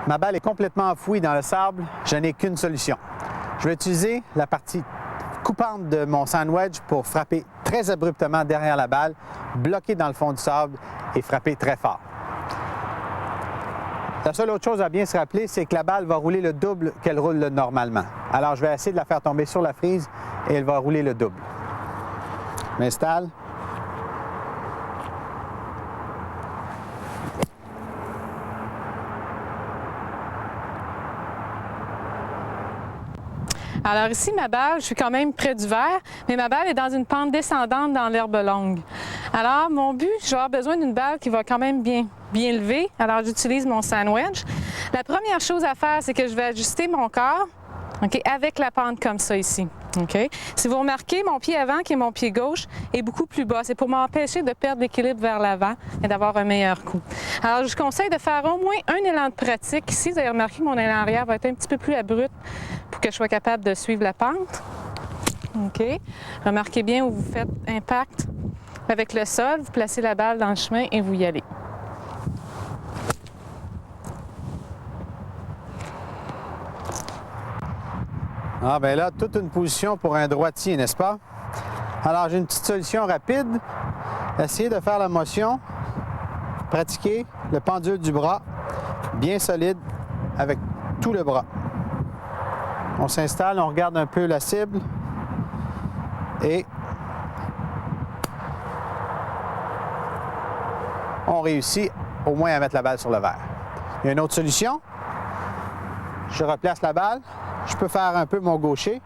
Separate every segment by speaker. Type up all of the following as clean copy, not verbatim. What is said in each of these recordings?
Speaker 1: Ma balle est complètement enfouie dans le sable, je n'ai qu'une solution. Je vais utiliser la partie coupante de mon sandwich pour frapper très abruptement derrière la balle, bloquer dans le fond du sable et frapper très fort. La seule autre chose à bien se rappeler, c'est que la balle va rouler le double qu'elle roule normalement. Alors, je vais essayer de la faire tomber sur la frise et elle va rouler le double. Je m'installe.
Speaker 2: Alors ici, ma balle, je suis quand même près du verre, mais ma balle est dans une pente descendante dans l'herbe longue. Alors, mon but, je vais avoir besoin d'une balle qui va quand même bien lever. Alors, j'utilise mon sandwich. La première chose à faire, c'est que je vais ajuster mon corps, OK, avec la pente comme ça ici. OK? Si vous remarquez, mon pied avant, qui est mon pied gauche, est beaucoup plus bas. C'est pour m'empêcher de perdre l'équilibre vers l'avant et d'avoir un meilleur coup. Alors, je vous conseille de faire au moins un élan de pratique. Ici, vous avez remarqué que mon élan arrière va être un petit peu plus abrupt pour que je sois capable de suivre la pente. OK? Remarquez bien où vous faites impact avec le sol. Vous placez la balle dans le chemin et vous y allez.
Speaker 1: Ah bien là, toute une position pour un droitier, n'est-ce pas? Alors, j'ai une petite solution rapide. Essayez de faire la motion, pratiquer le pendule du bras, bien solide, avec tout le bras. On s'installe, on regarde un peu la cible et on réussit au moins à mettre la balle sur le verre. Il y a une autre solution. Je replace la balle. Je peux faire un peu mon gaucher.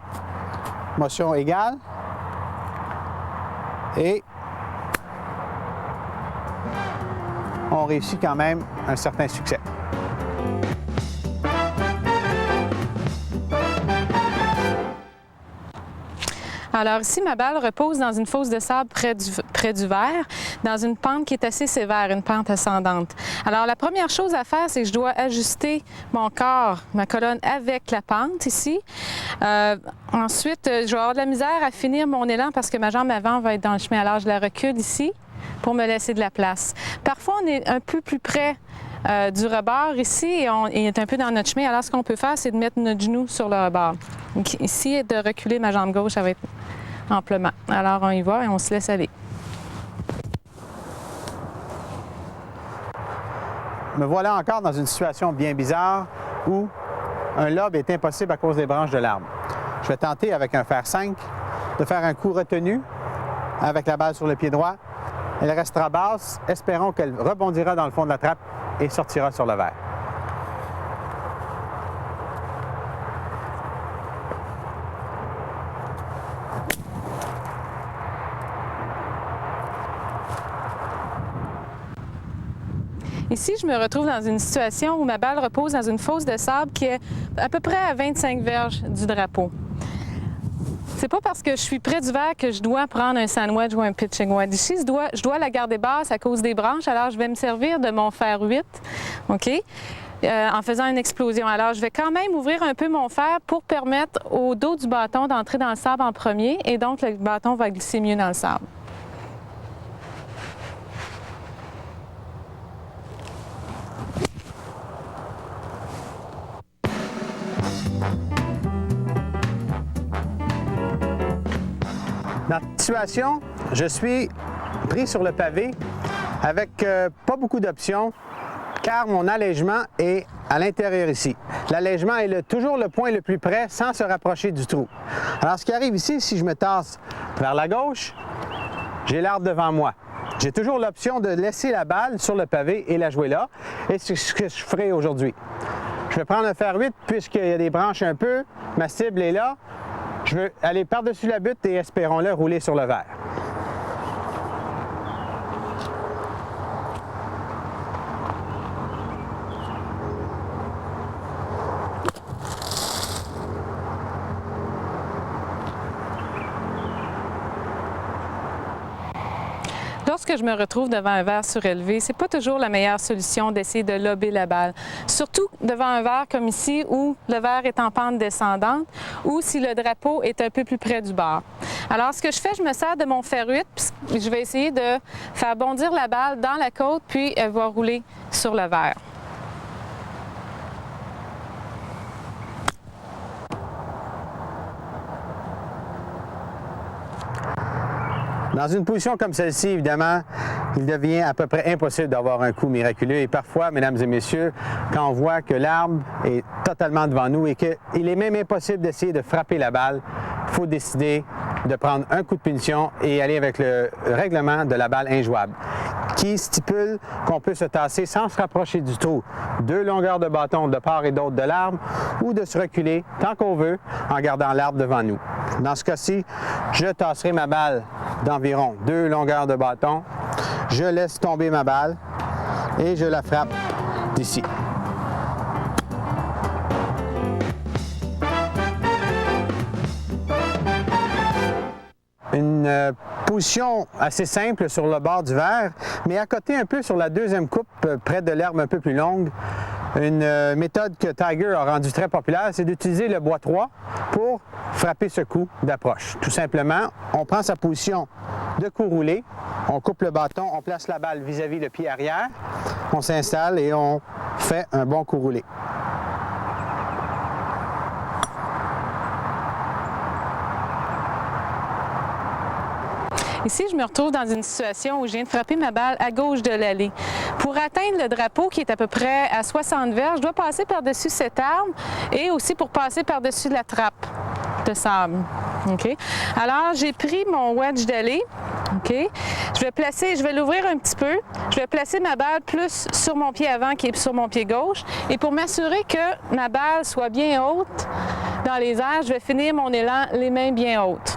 Speaker 1: Motion égale. Et on réussit quand même un certain succès.
Speaker 2: Alors ici, ma balle repose dans une fosse de sable près du verre, dans une pente qui est assez sévère, une pente ascendante. Alors la première chose à faire, c'est que je dois ajuster mon corps, ma colonne avec la pente ici. Ensuite, je vais avoir de la misère à finir mon élan parce que ma jambe avant va être dans le chemin. Alors je la recule ici pour me laisser de la place. Parfois, on est un peu plus près du rebord ici et on est un peu dans notre chemin. Alors ce qu'on peut faire, c'est de mettre notre genou sur le rebord. Donc, ici, de reculer ma jambe gauche, ça va être amplement. Alors on y va et on se laisse aller.
Speaker 1: Me voilà encore dans une situation bien bizarre où un lob est impossible à cause des branches de l'arbre. Je vais tenter avec un fer 5 de faire un coup retenu avec la balle sur le pied droit. Elle restera basse, espérons qu'elle rebondira dans le fond de la trappe et sortira sur le verre.
Speaker 2: Ici, je me retrouve dans une situation où ma balle repose dans une fosse de sable qui est à peu près à 25 verges du drapeau. C'est pas parce que je suis près du verre que je dois prendre un sandwich ou un pitching wedge. Ici, je dois la garder basse à cause des branches, alors je vais me servir de mon fer 8, OK? En faisant une explosion. Alors, je vais quand même ouvrir un peu mon fer pour permettre au dos du bâton d'entrer dans le sable en premier et donc le bâton va glisser mieux dans le sable. Dans cette situation, je suis pris sur le pavé avec pas beaucoup d'options car mon allègement est à l'intérieur ici. L'allègement est toujours le point le plus près sans se rapprocher du trou. Alors ce qui arrive ici, si je me tasse vers la gauche, j'ai l'arbre devant moi. J'ai toujours l'option de laisser la balle sur le pavé et la jouer là. Et c'est ce que je ferai aujourd'hui. Je vais prendre un fer 8 puisqu'il y a des branches un peu. Ma cible est là. Je veux aller par-dessus la butte et espérons-le rouler sur le verre. Lorsque je me retrouve devant un verre surélevé, c'est pas toujours la meilleure solution d'essayer de lober la balle. Surtout devant un verre comme ici où le verre est en pente descendante ou si le drapeau est un peu plus près du bord. Alors ce que je fais, je me sers de mon fer 8, puis je vais essayer de faire bondir la balle dans la côte, puis elle va rouler sur le verre.
Speaker 1: Dans une position comme celle-ci, évidemment, il devient à peu près impossible d'avoir un coup miraculeux. Et parfois, mesdames et messieurs, quand on voit que l'arbre est totalement devant nous et qu'il est même impossible d'essayer de frapper la balle, il faut décider de prendre un coup de punition et aller avec le règlement de la balle injouable, qui stipule qu'on peut se tasser sans se rapprocher du trou, 2 longueurs de bâton de part et d'autre de l'arbre, ou de se reculer tant qu'on veut en gardant l'arbre devant nous. Dans ce cas-ci, je tasserai ma balle d'environ 2 longueurs de bâton, je laisse tomber ma balle et je la frappe d'ici. Une position assez simple sur le bord du verre, mais à côté un peu sur la deuxième coupe, près de l'herbe un peu plus longue. Une méthode que Tiger a rendue très populaire, c'est d'utiliser le bois 3 pour frapper ce coup d'approche. Tout simplement, on prend sa position de coup roulé, on coupe le bâton, on place la balle vis-à-vis le pied arrière, on s'installe et on fait un bon coup roulé.
Speaker 2: Ici, je me retrouve dans une situation où je viens de frapper ma balle à gauche de l'allée. Pour atteindre le drapeau qui est à peu près à 60 verges, je dois passer par-dessus cet arbre et aussi pour passer par-dessus la trappe de sable. Okay? Alors, j'ai pris mon wedge d'allée. Okay? Je vais l'ouvrir un petit peu. Je vais placer ma balle plus sur mon pied avant qui est sur mon pied gauche. Et pour m'assurer que ma balle soit bien haute dans les airs, je vais finir mon élan les mains bien hautes.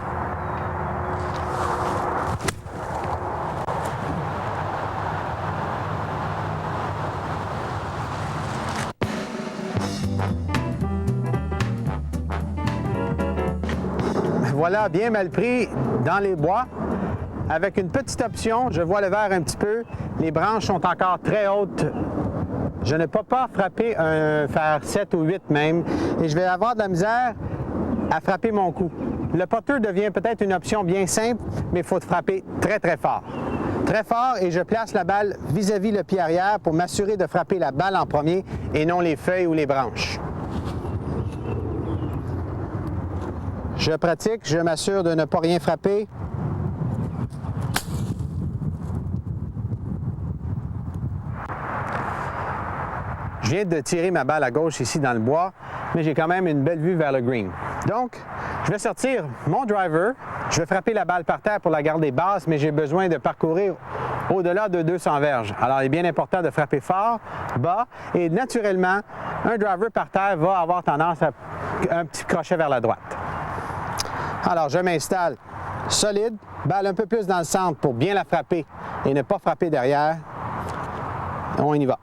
Speaker 1: Voilà, bien mal pris dans les bois. Avec une petite option, je vois le verre un petit peu. Les branches sont encore très hautes. Je ne peux pas frapper un fer 7 ou 8 même. Et je vais avoir de la misère à frapper mon coup. Le putter devient peut-être une option bien simple, mais il faut frapper très, très fort. Très fort et je place la balle vis-à-vis le pied arrière pour m'assurer de frapper la balle en premier et non les feuilles ou les branches. Je pratique, je m'assure de ne pas rien frapper. Je viens de tirer ma balle à gauche ici dans le bois, mais j'ai quand même une belle vue vers le green. Donc, je vais sortir mon driver, je vais frapper la balle par terre pour la garder basse, mais j'ai besoin de parcourir au-delà de 200 verges. Alors, il est bien important de frapper fort, bas, et naturellement, un driver par terre va avoir tendance à un petit crochet vers la droite. Alors, je m'installe solide, balle un peu plus dans le centre pour bien la frapper et ne pas frapper derrière. On y va.